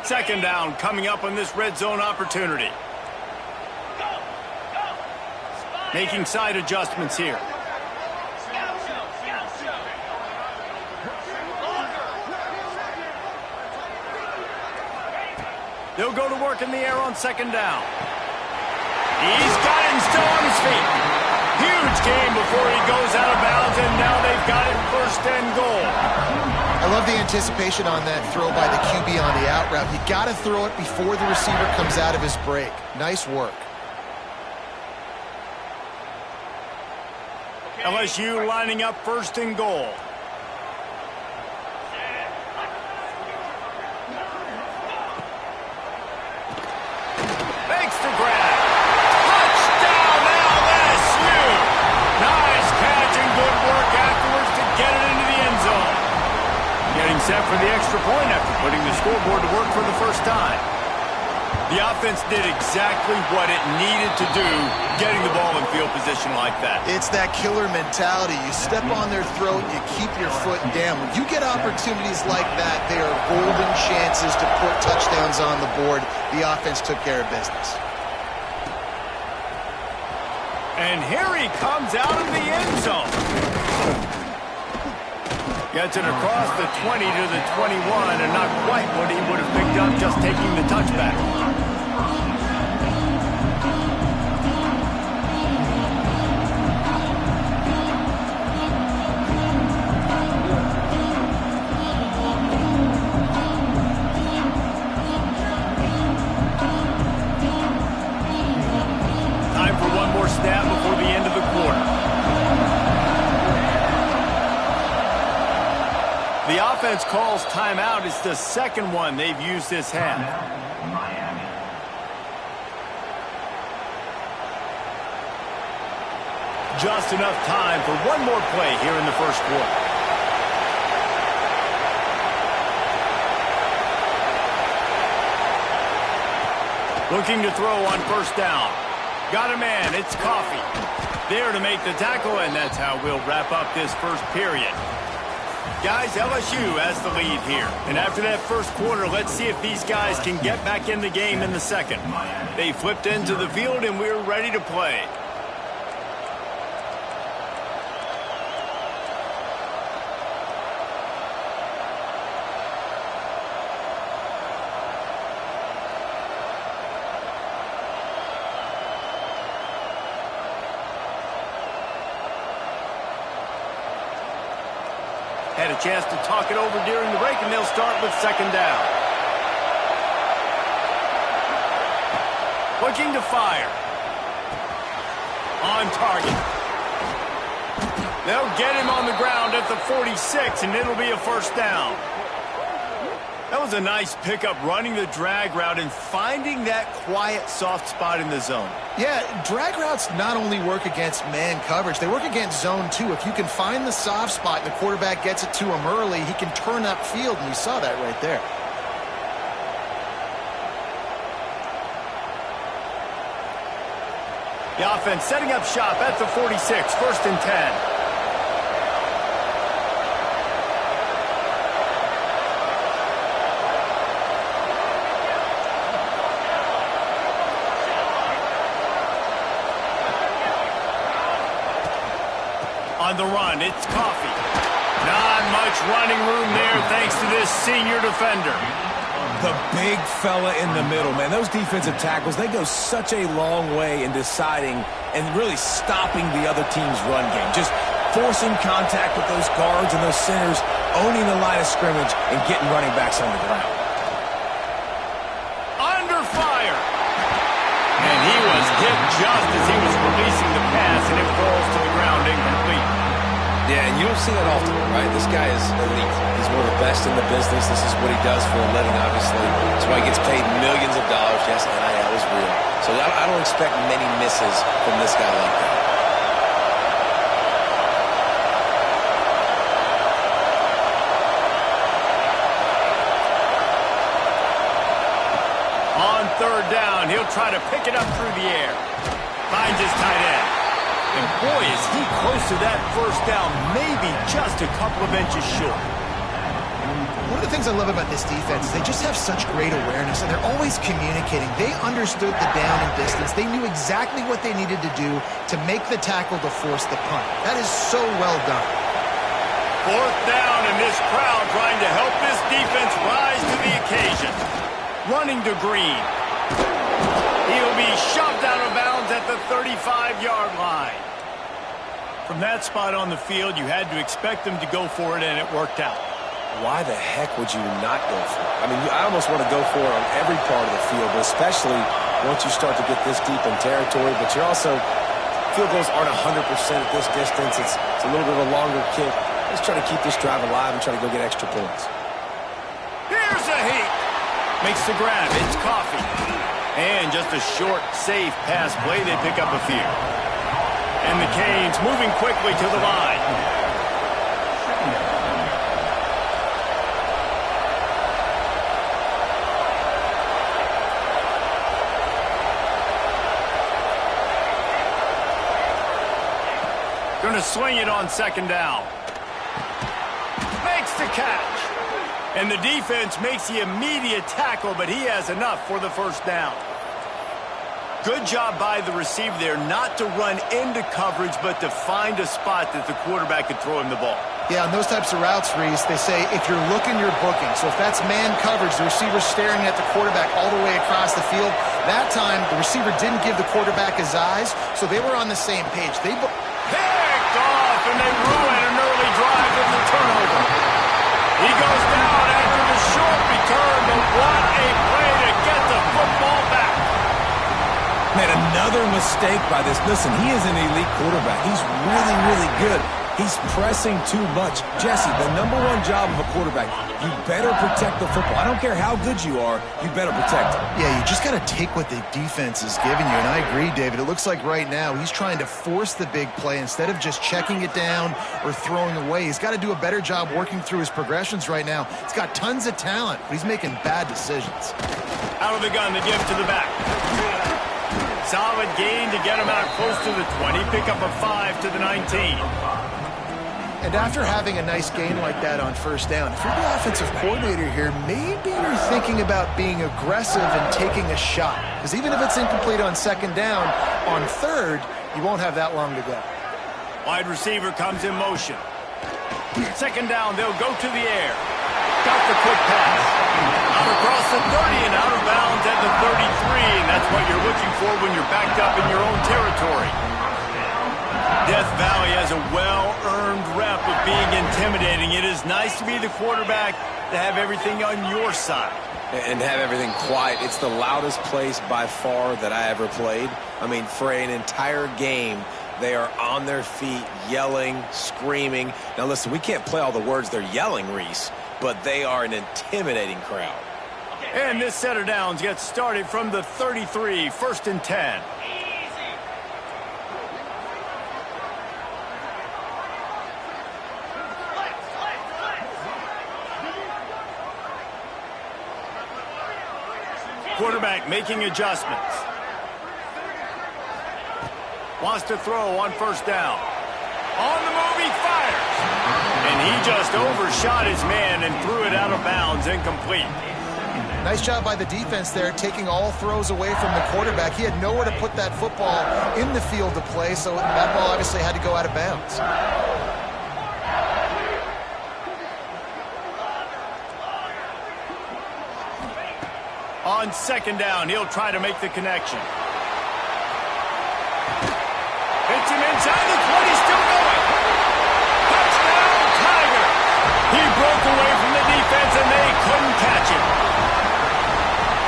Second down coming up on this red zone opportunity. Making side adjustments here. They'll go to work in the air on second down. He's got it and still on his feet. Huge game before he goes out of bounds, and now they've got it first and goal. I love the anticipation on that throw by the QB on the out route. You got to throw it before the receiver comes out of his break. Nice work. LSU lining up first and goal. Makes the grab. Touchdown LSU! Nice catch and good work afterwards to get it into the end zone. Getting set for the extra point after putting the scoreboard to work for the first time. The offense did exactly what it needed to do, getting the ball in field position like that. It's that killer mentality. You step on their throat, you keep your foot down. When you get opportunities like that, they are golden chances to put touchdowns on the board. The offense took care of business. And here he comes out of the end zone. Gets it across the 20 to the 21, and not quite what he would have picked up just taking the touchback. Time for one more snap before the end of the quarter. The offense calls timeout. It's the second one they've used this half. Just enough time for one more play here in the first quarter. Looking to throw on first down. Got a man. It's Coffee. There to make the tackle, and that's how we'll wrap up this first period. Guys, LSU has the lead here. And after that first quarter, let's see if these guys can get back in the game in the second. They flipped into the field, and we're ready to play. Had a chance to talk it over during the break, and they'll start with second down. Looking to fire. On target. They'll get him on the ground at the 46, and it'll be a first down. That was a nice pickup, running the drag route and finding that quiet, soft spot in the zone. Yeah, drag routes not only work against man coverage, they work against zone too. If you can find the soft spot and the quarterback gets it to him early, he can turn upfield, and we saw that right there. The offense setting up shop at the 46, first and 10. On the run, it's Coffee. Not much running room there thanks to this senior defender. The big fella in the middle, man. Those defensive tackles, they go such a long way in deciding and really stopping the other team's run game. Just forcing contact with those guards and those centers, owning the line of scrimmage, and getting running backs on the ground. Under fire. And he was hit just as he was releasing the pass, and it falls to the ground incomplete. Yeah, and you don't see that often, right? This guy is elite. He's one of the best in the business. This is what he does for a living, obviously. That's why he gets paid millions of dollars. Yes, NIL is real. So I don't expect many misses from this guy like that. On third down, he'll try to pick it up through the air. Finds his tight end. And boy, is he close to that first down, maybe just a couple of inches short. One of the things I love about this defense is they just have such great awareness, and they're always communicating. They understood the down and distance. They knew exactly what they needed to do to make the tackle to force the punt. That is so well done. Fourth down, and this crowd trying to help this defense rise to the occasion. Running to Green. He'll be shoved out of bounds at the 35-yard line. From that spot on the field, you had to expect them to go for it, and it worked out. Why the heck would you not go for it? I mean, I almost want to go for it on every part of the field, but especially once you start to get this deep in territory. But you're also, field goals aren't 100% at this distance. It's a little bit of a longer kick. Let's try to keep this drive alive and try to go get extra points. Here's a heat. Makes the grab. It's Coffee. And just a short, safe pass play. They pick up a few. And the Canes moving quickly to the line. Going to swing it on second down. Makes the catch. And the defense makes the immediate tackle, but he has enough for the first down. Good job by the receiver there not to run into coverage, but to find a spot that the quarterback could throw him the ball. Yeah, on those types of routes, Reese, they say if you're looking, you're booking. So if that's man coverage, the receiver's staring at the quarterback all the way across the field. That time, the receiver didn't give the quarterback his eyes, so they were on the same page. They picked off, and they ruin an early drive with the turnover. He goes down after the short return, but what a play to get the football back. Man, another mistake by this. Listen, he is an elite quarterback. He's really, really good. He's pressing too much. Jesse, the number one job of a quarterback, you better protect the football. I don't care how good you are, you better protect it. Yeah, you just got to take what the defense is giving you. And I agree, David. It looks like right now he's trying to force the big play instead of just checking it down or throwing away. He's got to do a better job working through his progressions right now. He's got tons of talent, but he's making bad decisions. Out of the gun, the give to the back. Solid gain to get him out close to the 20. Pick up a 5 to the 19. And after having a nice gain like that on first down, if you're the offensive coordinator here, maybe you're thinking about being aggressive and taking a shot. Because even if it's incomplete on second down, on third, you won't have that long to go. Wide receiver comes in motion. Second down, they'll go to the air. Got the quick pass. Out across the 30 and out of bounds at the 33. And that's what you're looking for when you're backed up in your own territory. Death Valley has a well-earned rep of being intimidating. It is nice to be the quarterback, to have everything on your side. And have everything quiet. It's the loudest place by far that I ever played. I mean, for an entire game, they are on their feet, yelling, screaming. Now, listen, we can't play all the words they're yelling, Reese, but they are an intimidating crowd. And this set of downs gets started from the 33, 1st and 10. Quarterback making adjustments. Wants to throw on first down. On the move, he fires. And he just overshot his man and threw it out of bounds, incomplete. Nice job by the defense there, taking all throws away from the quarterback. He had nowhere to put that football in the field to play, so that ball obviously had to go out of bounds. On second down, he'll try to make the connection. Hits him inside the 20, still going. Touchdown, Tiger! He broke away from the defense, and they couldn't catch him.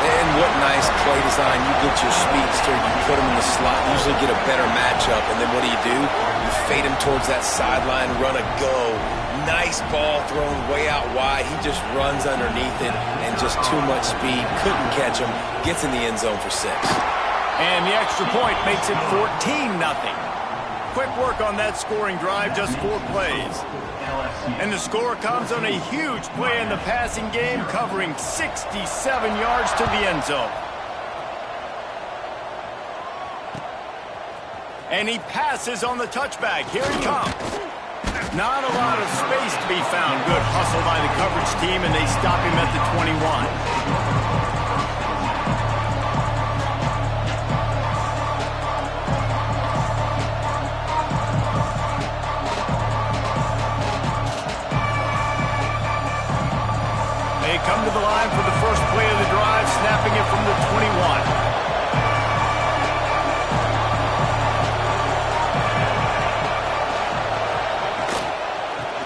And what nice play design. You get your speedster, you put him in the slot, usually get a better matchup, and then what do? You fade him towards that sideline, run a go. Nice ball thrown way out wide. He just runs underneath it, and just too much speed. Couldn't catch him. Gets in the end zone for 6. And the extra point makes it 14-0. Quick work on that scoring drive, just 4 plays. And the score comes on a huge play in the passing game, covering 67 yards to the end zone. And he passes on the touchback. Here he comes. Not a lot of space to be found. Good hustle by the coverage team, and they stop him at the 21. They come to the line for the first play of the drive, snapping it from the 21.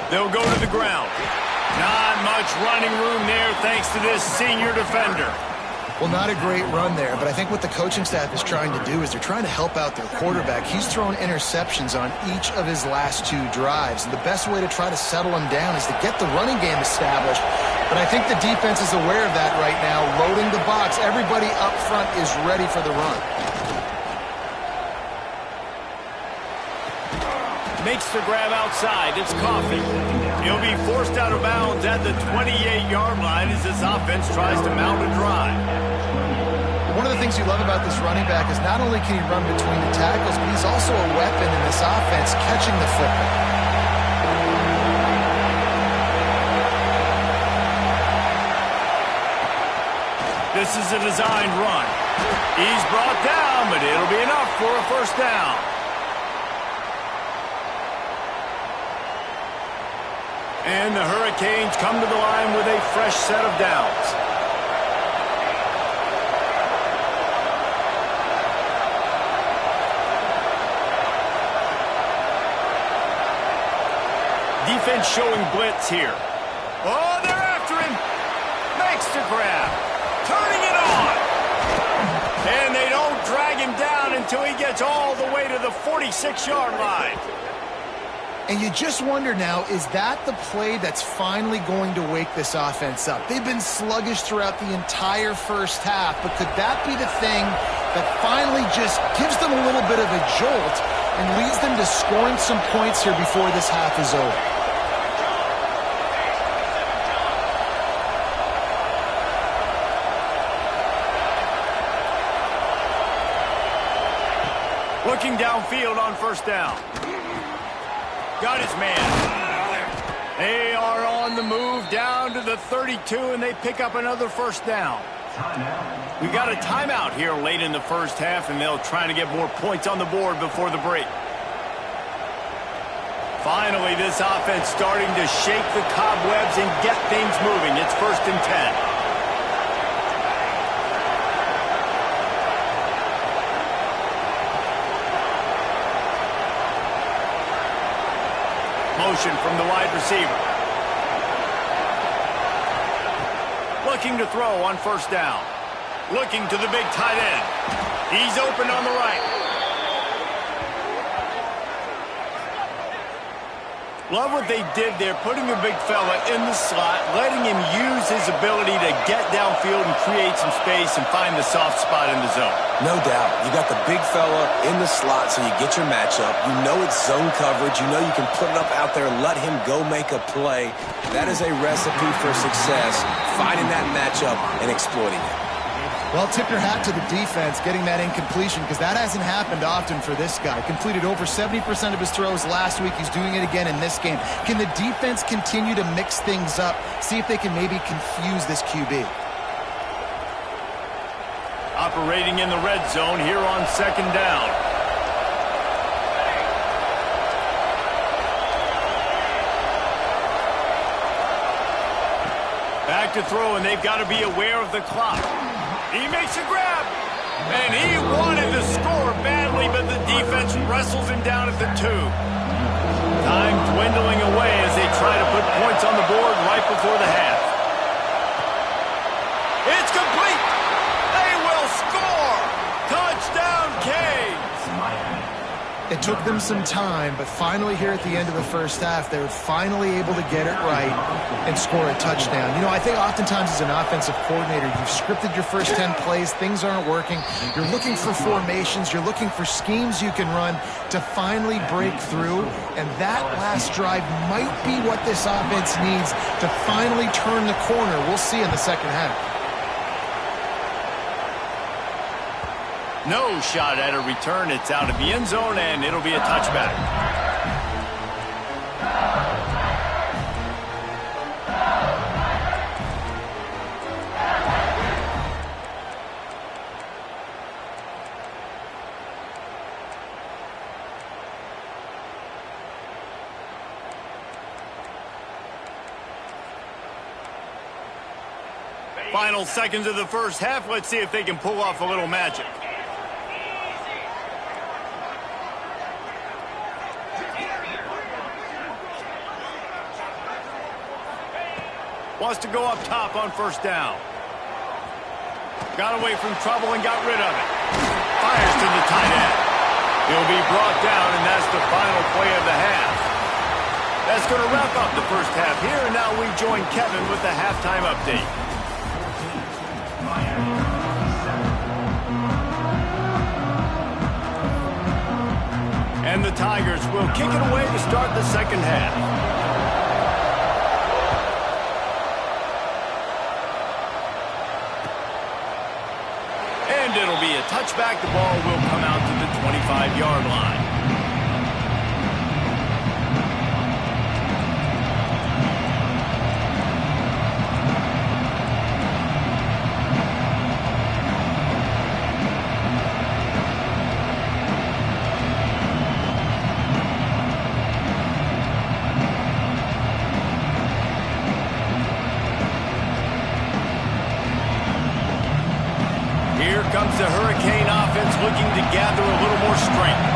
They'll go to the ground. Not much running room there thanks to this senior defender. Well, not a great run there, but I think what the coaching staff is trying to do is they're trying to help out their quarterback. He's thrown interceptions on each of his last 2 drives, and the best way to try to settle him down is to get the running game established. But I think the defense is aware of that right now, loading the box. Everybody up front is ready for the run. Makes the grab outside. It's Coffee. He'll be forced out of bounds at the 28-yard line as this offense tries to mount a drive. One of the things you love about this running back is not only can he run between the tackles, but he's also a weapon in this offense catching the football. This is a designed run. He's brought down, but it'll be enough for a first down. And the Hurricanes come to the line with a fresh set of downs. Defense showing blitz here. Oh, they're after him. Makes the grab. Turning it on. And they don't drag him down until he gets all the way to the 46-yard line. And you just wonder now, is that the play that's finally going to wake this offense up? They've been sluggish throughout the entire first half, but could that be the thing that finally just gives them a little bit of a jolt and leads them to scoring some points here before this half is over? Looking downfield on first down. Got his man. They are on the move down to the 32, and they pick up another first down. We've got a timeout here late in the first half, and they'll try to get more points on the board before the break. Finally, this offense starting to shake the cobwebs and get things moving. It's 1st and 10. Motion from the wide receiver. Looking to throw on first down. Looking to the big tight end. He's open on the right. Love what they did there, putting the big fella in the slot, letting him use his ability to get downfield and create some space and find the soft spot in the zone. No doubt. You got the big fella in the slot so you get your matchup. You know it's zone coverage. You know you can put it up out there and let him go make a play. That is a recipe for success, finding that matchup and exploiting it. Well, tip your hat to the defense getting that incompletion, because that hasn't happened often for this guy. Completed over 70% of his throws last week. He's doing it again in this game. Can the defense continue to mix things up, see if they can maybe confuse this QB? Operating in the red zone here on 2nd down. Back to throw, and they've got to be aware of the clock. He makes a grab, and he wanted to score badly, but the defense wrestles him down at the 2. Time dwindling away as they try to put points on the board right before the half. It's complete. They will score. Touchdown, Canes. It took them some time, but finally here at the end of the first half, they were finally able to get it right and score a touchdown. You know, I think oftentimes as an offensive coordinator, you've scripted your first 10 plays, things aren't working. You're looking for formations, you're looking for schemes you can run to finally break through, and that last drive might be what this offense needs to finally turn the corner. We'll see in the second half. No shot at a return. It's out of the end zone, and it'll be a touchback. Final seconds of the first half. Let's see if they can pull off a little magic. Wants to go up top on first down. Got away from trouble and got rid of it. Fires to the tight end. He'll be brought down, and that's the final play of the half. That's going to wrap up the first half here, and now we join Kevin with the halftime update. And the Tigers will kick it away to start the second half. And it'll be a touchback. The ball will come out to the 25-yard line. Here comes the Hurricane offense looking to gather a little more strength.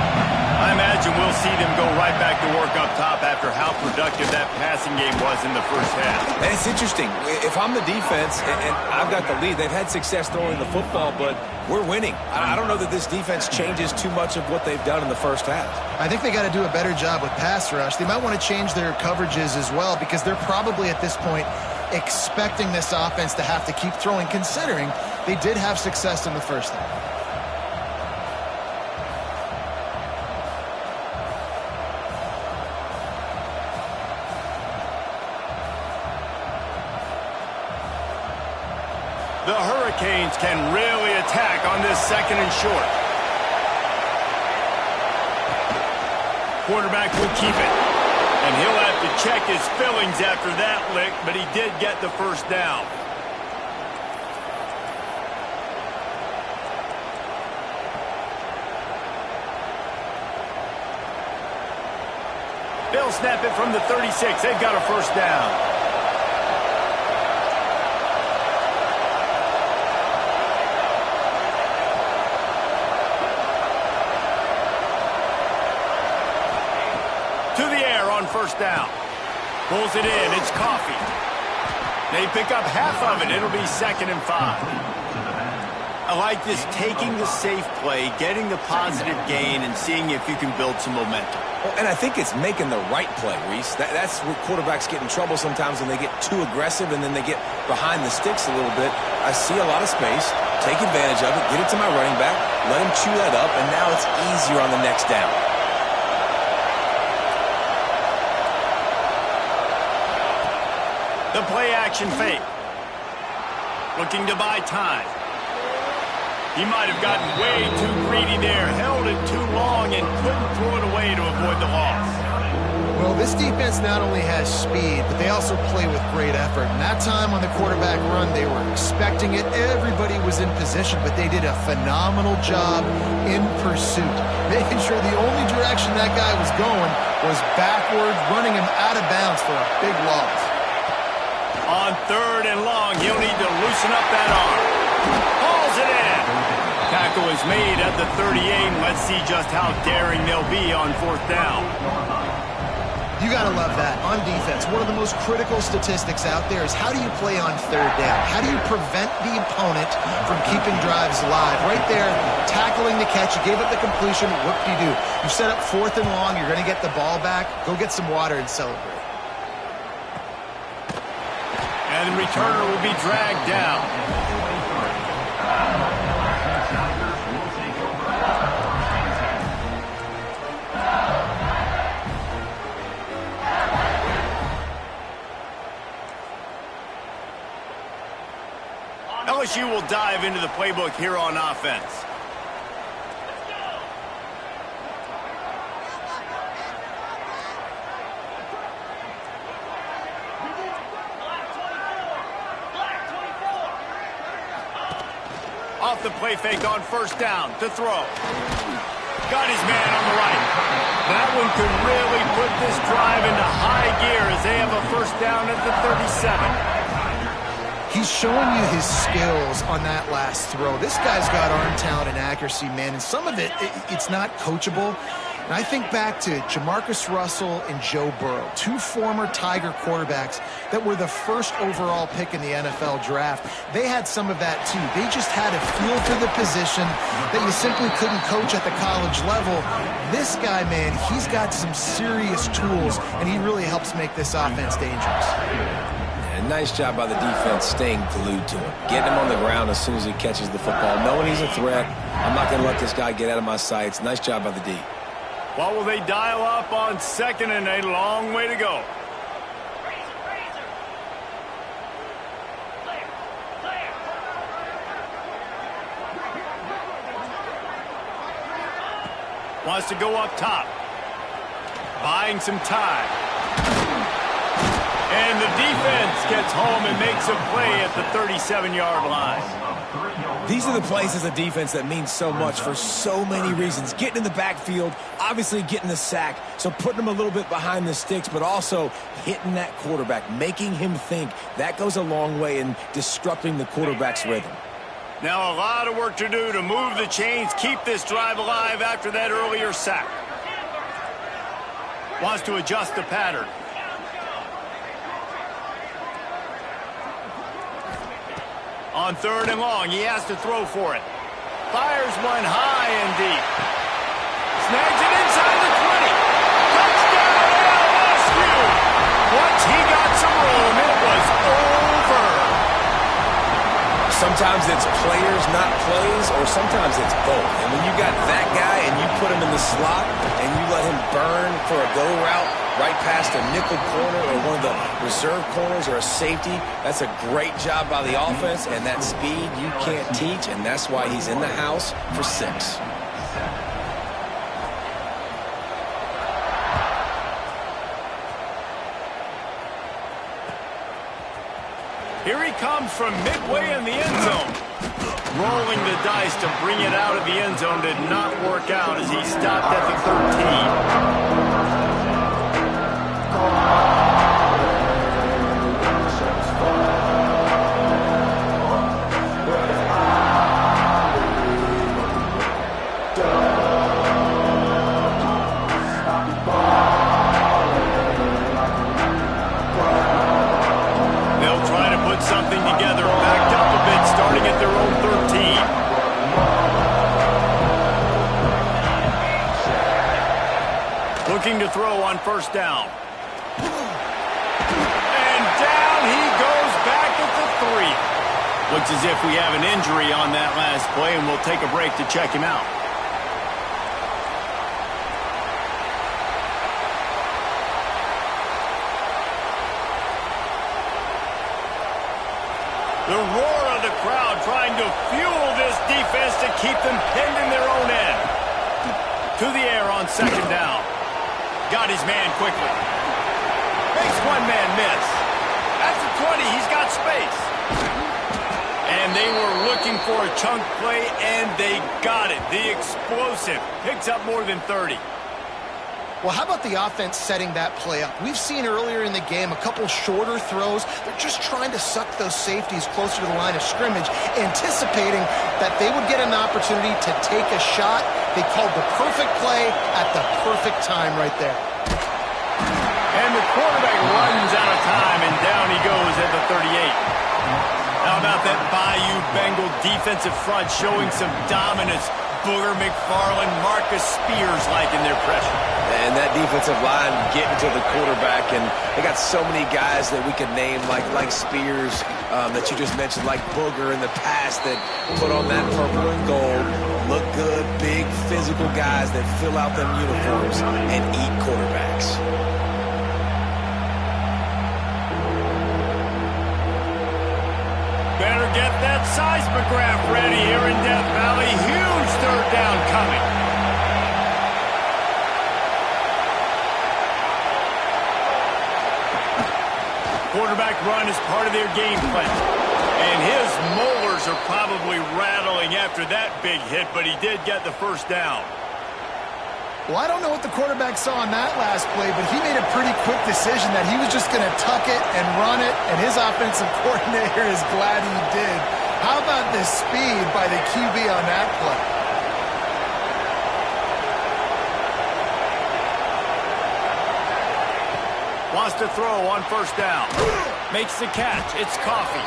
I imagine we'll see them go right back to work up top after how productive that passing game was in the first half. And it's interesting. If I'm the defense and I've got the lead, they've had success throwing the football, but we're winning. I don't know that this defense changes too much of what they've done in the first half. I think they got to do a better job with pass rush. They might want to change their coverages as well, because they're probably at this point expecting this offense to have to keep throwing, considering they did have success in the first half. The Hurricanes can really attack on this second and short. Quarterback will keep it. And he'll have to check his fillings after that lick, but he did get the first down. They'll snap it from the 36. They've got a first down. To the air on first down. Pulls it in. It's Coffee. They pick up half of it. It'll be 2nd and 5. I like this, taking the safe play, getting the positive gain, and seeing if you can build some momentum. Well, and I think it's making the right play, Reese. That's where quarterbacks get in trouble sometimes, when they get too aggressive and then they get behind the sticks a little bit. I see a lot of space, take advantage of it, get it to my running back, let him chew that up, and now it's easier on the next down. The play-action fake. Looking to buy time. He might have gotten way too greedy there, held it too long, and couldn't throw it away to avoid the loss. Well, this defense not only has speed, but they also play with great effort. And that time on the quarterback run, they were expecting it. Everybody was in position, but they did a phenomenal job in pursuit, making sure the only direction that guy was going was backward, running him out of bounds for a big loss. On 3rd and long, he'll need to loosen up that arm. Hauls it in. Tackle is made at the 38. Let's see just how daring they'll be on 4th down. You got to love that on defense. One of the most critical statistics out there is, how do you play on 3rd down? How do you prevent the opponent from keeping drives alive? Right there, tackling the catch. You gave up the completion. Whoop-de-doo. You set up 4th and long. You're going to get the ball back. Go get some water and celebrate. And the returner will be dragged down. LSU will dive into the playbook here on offense. Off the play fake on 1st down to throw. Got his man on the right. That one could really put this drive into high gear as they have a 1st down at the 37. He's showing you his skills on that last throw. This guy's got arm talent and accuracy, man, and some of it's not coachable. And I think back to Jamarcus Russell and Joe Burrow, two former Tiger quarterbacks that were the first overall pick in the NFL draft. They had some of that too. They just had a feel for the position that you simply couldn't coach at the college level. This guy, man, he's got some serious tools, and he really helps make this offense dangerous. Yeah, nice job by the defense staying glued to him, getting him on the ground as soon as he catches the football, knowing he's a threat. I'm not going to let this guy get out of my sights. Nice job by the D. What will they dial up on 2nd and a long way to go? Wants to go up top. Buying some time. And the defense gets home and makes a play at the 37-yard line. These are the plays as a defense that mean so much for so many reasons. Getting in the backfield, obviously getting the sack, so putting him a little bit behind the sticks, but also hitting that quarterback, making him think. That goes a long way in disrupting the quarterback's rhythm. Now a lot of work to do to move the chains, keep this drive alive after that earlier sack. Wants to adjust the pattern. On 3rd and long, he has to throw for it. Fires one high and deep. Snags it inside the 20. Touchdown, LSU! Once he got some room, it was over. Sometimes it's players, not plays, or sometimes it's both. And when you got that guy and you put him in the slot and you let him burn for a go route right past a nickel corner or one of the reserve corners or a safety, that's a great job by the offense, and that speed you can't teach, and that's why he's in the house for 6. Here he comes from midway in the end zone. Rolling the dice to bring it out of the end zone did not work out as he stopped at the 13. They'll try to put something together, backed up a bit, starting at their own 13. Looking to throw on 1st down. And down he goes back at the 3. Looks as if we have an injury on that last play, and we'll take a break to check him out. The roar of the crowd trying to fuel this defense to keep them pinned in their own end. To the air on 2nd down. Got his man quickly. Makes one man miss. At the 20, he's got space. And they were looking for a chunk play, and they got it. The explosive picks up more than 30. Well, how about the offense setting that play up? We've seen earlier in the game a couple shorter throws. They're just trying to suck those safeties closer to the line of scrimmage, anticipating that they would get an opportunity to take a shot. They called the perfect play at the perfect time right there. And the quarterback runs out of time, and down he goes at the 38. How about that Bayou Bengal defensive front showing some dominance? Booger McFarland, Marcus Spears liking their pressure. And that defensive line getting to the quarterback, and they got so many guys that we could name like Spears that you just mentioned, like Booger in the past that put on that purple and gold, look good, big physical guys that fill out them uniforms and eat quarterbacks. Better get that seismograph ready here in Death Valley. Huge 3rd down coming. Quarterback run is part of their game plan. And his molars are probably rattling after that big hit, but he did get the 1st down. Well, I don't know what the quarterback saw on that last play, but he made a pretty quick decision that he was just going to tuck it and run it, and his offensive coordinator is glad he did. How about this speed by the QB on that play? Wants to throw on first down. Makes the catch. It's Coffee.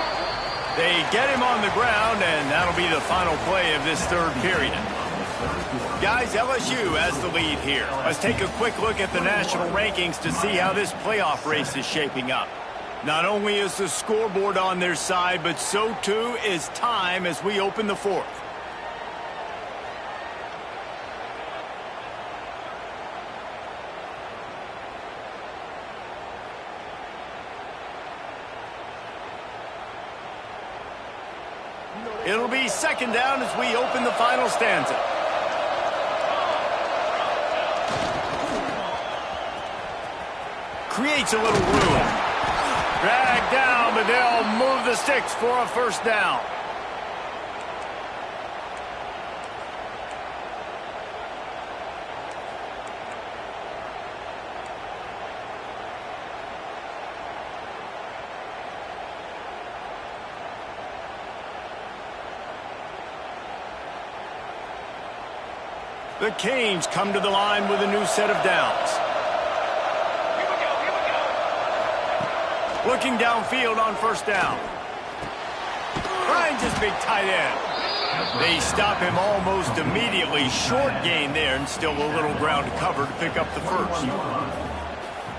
They get him on the ground, and that'll be the final play of this third period. Guys, LSU has the lead here. Let's take a quick look at the national rankings to see how this playoff race is shaping up. Not only is the scoreboard on their side, but so too is time as we open the fourth. It'll be second down as we open the final stanza. Creates a little room. Dragged down, but they'll move the sticks for a first down. The Canes come to the line with a new set of downs. Looking downfield on first down. Finds his big tight end. They stop him almost immediately. Short gain there, and still a little ground to cover to pick up the first.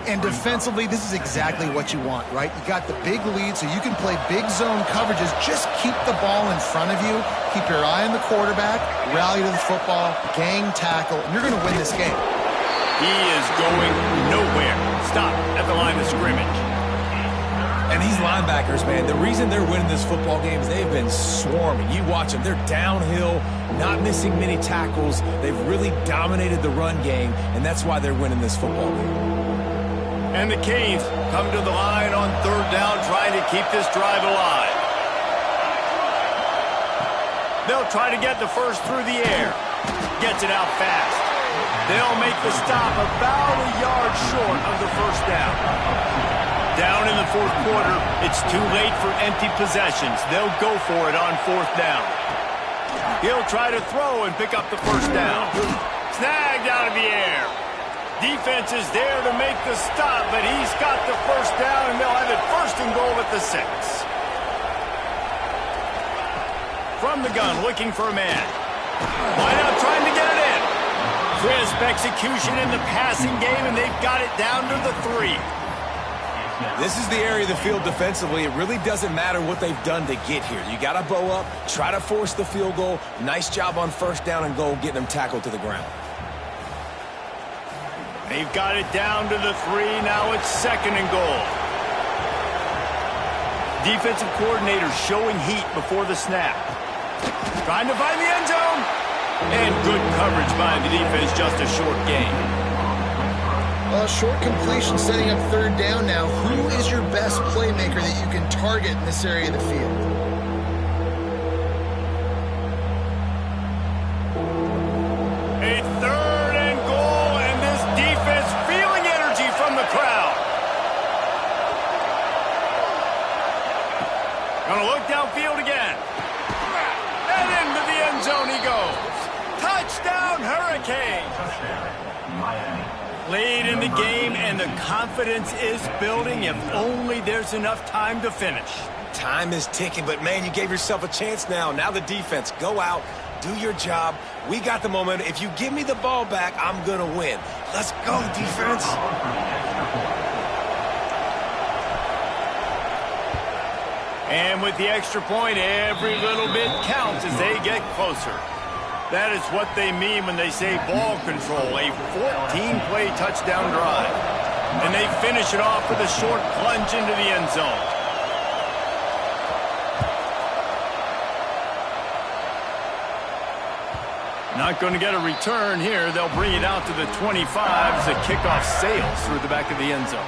And defensively, this is exactly what you want, right? You got the big lead, so you can play big zone coverages. Just keep the ball in front of you. Keep your eye on the quarterback. Rally to the football. Gang tackle. And you're going to win this game. He is going nowhere. Stop at the line of scrimmage. And these linebackers, man, the reason they're winning this football game is they've been swarming. You watch them. They're downhill, not missing many tackles. They've really dominated the run game, and that's why they're winning this football game. And the Canes come to the line on third down, trying to keep this drive alive. They'll try to get the first through the air. Gets it out fast. They'll make the stop about a yard short of the first down. Down in the fourth quarter, it's too late for empty possessions. They'll go for it on fourth down. He'll try to throw and pick up the first down. Snagged out of the air. Defense is there to make the stop, but he's got the first down, and they'll have it first and goal at the 6. From the gun, looking for a man. Line out, trying to get it in. Crisp execution in the passing game, and they've got it down to the 3. This is the area of the field defensively. It really doesn't matter what they've done to get here. You got to bow up, try to force the field goal. Nice job on first down and goal, getting them tackled to the ground. They've got it down to the 3. Now it's second and goal. Defensive coordinator showing heat before the snap. Trying to find the end zone. And good coverage by the defense, just a short gain. Short completion setting up third down now. Who is your best playmaker that you can target in this area of the field? A third and goal, and this defense feeling energy from the crowd. Gonna look downfield again. And into the end zone he goes. Touchdown, Hurricane. Lead in the game, and the confidence is building if only there's enough time to finish. Time is ticking, but, man, you gave yourself a chance now. Now the defense, go out, do your job. We got the momentum. If you give me the ball back, I'm going to win. Let's go, defense. And with the extra point, every little bit counts as they get closer. That is what they mean when they say ball control, a 14-play touchdown drive. And they finish it off with a short plunge into the end zone. Not going to get a return here. They'll bring it out to the 25 as the kickoff sails through the back of the end zone.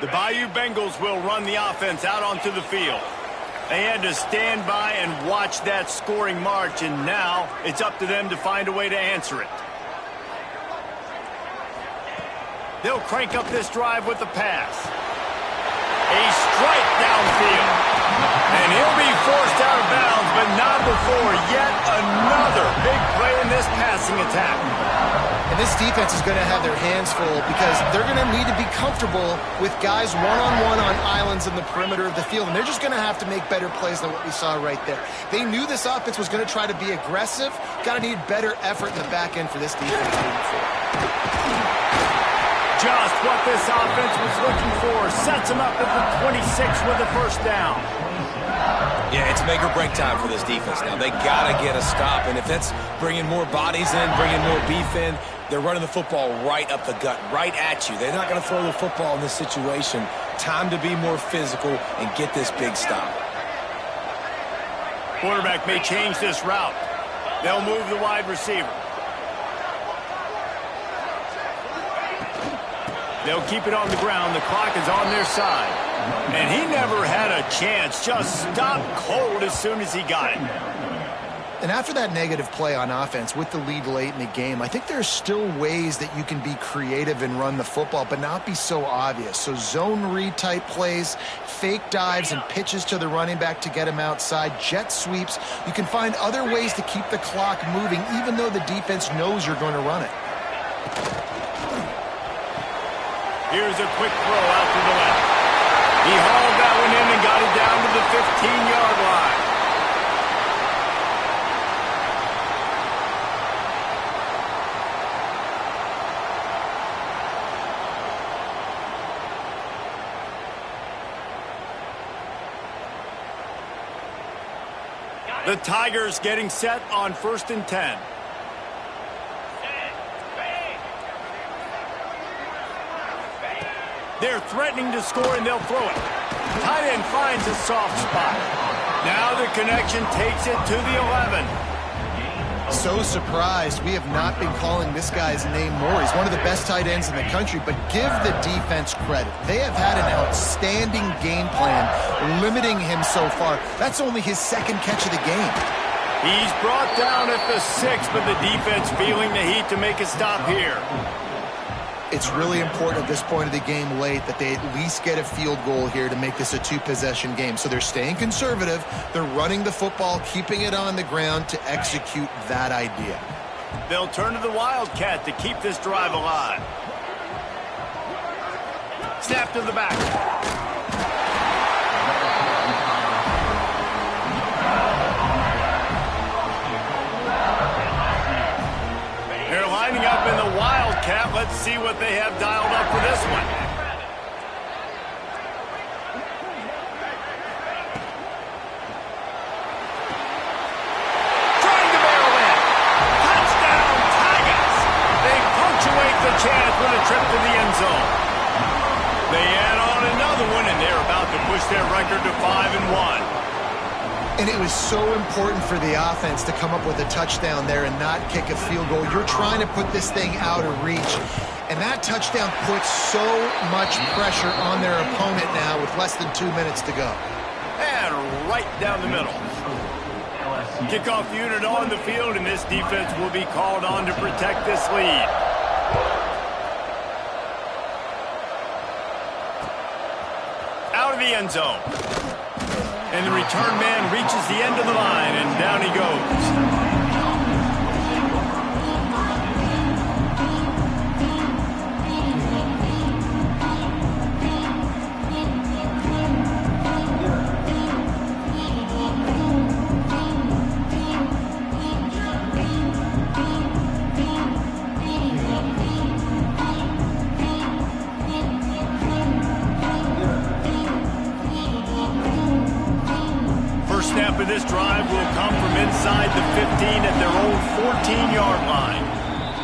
The Bayou Bengals will run the offense out onto the field. They had to stand by and watch that scoring march, and now it's up to them to find a way to answer it. They'll crank up this drive with the pass. A strike downfield. And he'll be forced out of bounds, but not before yet another big play in this passing attack. And this defense is going to have their hands full because they're going to need to be comfortable with guys one-on-one on islands in the perimeter of the field. And they're just going to have to make better plays than what we saw right there. They knew this offense was going to try to be aggressive. Got to need better effort in the back end for this defense moving forward. Just what this offense was looking for. Sets them up at the 26 with a first down. Yeah, it's make or break time for this defense now. They got to get a stop, and if that's bringing more bodies in, bringing more beef in, they're running the football right up the gut, right at you. They're not going to throw the football in this situation. Time to be more physical and get this big stop. Quarterback may change this route. They'll move the wide receiver. They'll keep it on the ground. The clock is on their side. And he never had a chance. Just stopped cold as soon as he got it. And after that negative play on offense with the lead late in the game, I think there's still ways that you can be creative and run the football, but not be so obvious. So zone read type plays, fake dives and pitches to the running back to get him outside, jet sweeps. You can find other ways to keep the clock moving, even though the defense knows you're going to run it. Here's a quick throw out to the left. He hauled that one in and got it down to the 15-yard line. The Tigers getting set on 1st and 10. They're threatening to score, and they'll throw it. Tight end finds a soft spot. Now the connection takes it to the 11. So surprised we have not been calling this guy's name more. He's one of the best tight ends in the country, but give the defense credit. They have had an outstanding game plan limiting him so far. That's only his second catch of the game. He's brought down at the 6, but the defense feeling the heat to make a stop here. It's really important at this point of the game late that they at least get a field goal here to make this a two-possession game. So they're staying conservative. They're running the football, keeping it on the ground to execute that idea. They'll turn to the Wildcat to keep this drive alive. Snap to the back. They're lining up in the Wildcat. Let's see what they have dialed up for this one. Trying to barrel in. Touchdown, Tigers. They punctuate the chance with a trip to the end zone. They add on another one, and they're about to push their record to 5-1. And it was so important for the offense to come up with a touchdown there and not kick a field goal. You're trying to put this thing out of reach. And that touchdown puts so much pressure on their opponent now with less than 2 minutes to go. And right down the middle. Kickoff unit on the field, and this defense will be called on to protect this lead. Out of the end zone. And the return man reaches the end of the line, and down he goes. Snap of this drive will come from inside the 15 at their own 14-yard line.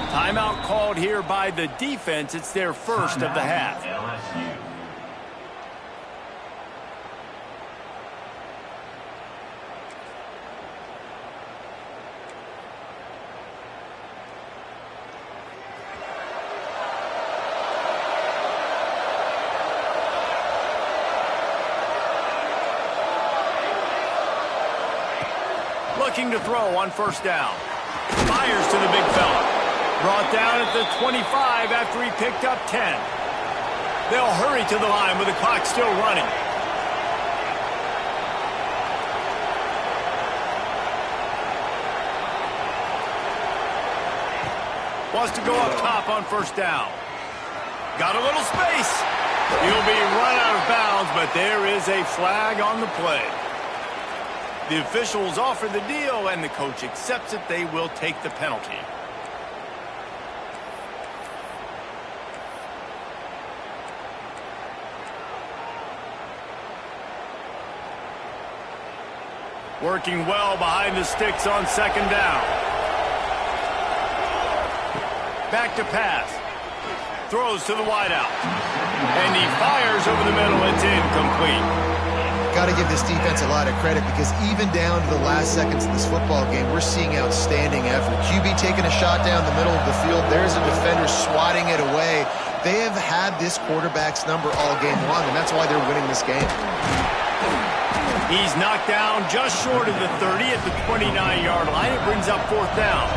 Timeout called here by the defense. It's their first of the half. Looking to throw on first down. Fires to the big fella. Brought down at the 25 after he picked up 10. They'll hurry to the line with the clock still running. Wants to go up top on first down. Got a little space. He'll be run out of bounds, but there is a flag on the play. The officials offer the deal, and the coach accepts it. They will take the penalty. Working well behind the sticks on second down. Back to pass. Throws to the wideout. And he fires over the middle. It's incomplete. Got to give this defense a lot of credit because even down to the last seconds of this football game, we're seeing outstanding effort. QB taking a shot down the middle of the field. There's a defender swatting it away. They have had this quarterback's number all game long, and that's why they're winning this game. He's knocked down just short of the 30 at the 29-yard line. It brings up fourth down.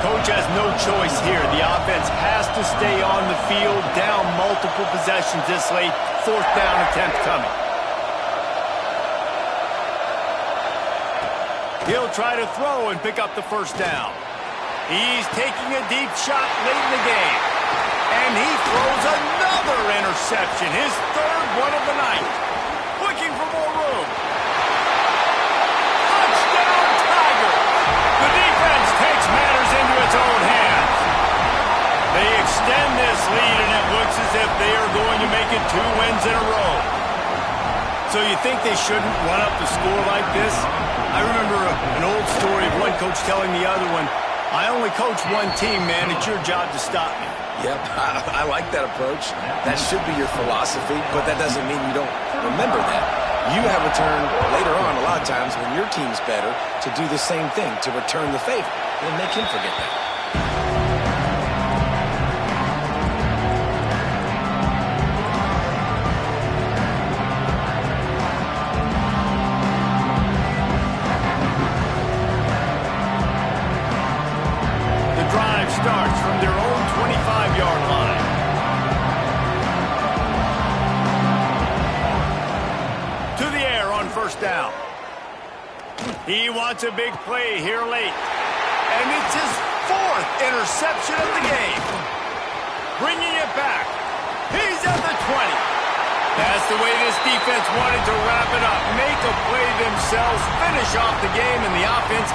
Coach has no choice here. The offense has to stay on the field, down multiple possessions this late. Fourth down attempt coming. He'll try to throw and pick up the first down. He's taking a deep shot late in the game. And he throws another interception, his third one of the night. Looking for more room. Touchdown, Tiger! The defense takes matters into its own hands. They extend this lead, and it looks as if they are going to make it 2 wins in a row. So you think they shouldn't run up the score like this? I remember an old story of one coach telling the other one, I only coach one team, man. It's your job to stop me. Yep, I like that approach. That should be your philosophy, but that doesn't mean you don't remember that. You have a turn later on a lot of times when your team's better to do the same thing, to return the favor. It'll make him forget that. Starts from their own 25-yard line. To the air on first down. He wants a big play here late. And it's his 4th interception of the game. Bringing it back. He's at the 20. That's the way this defense wanted to wrap it up. Make a play themselves, finish off the game, and the offense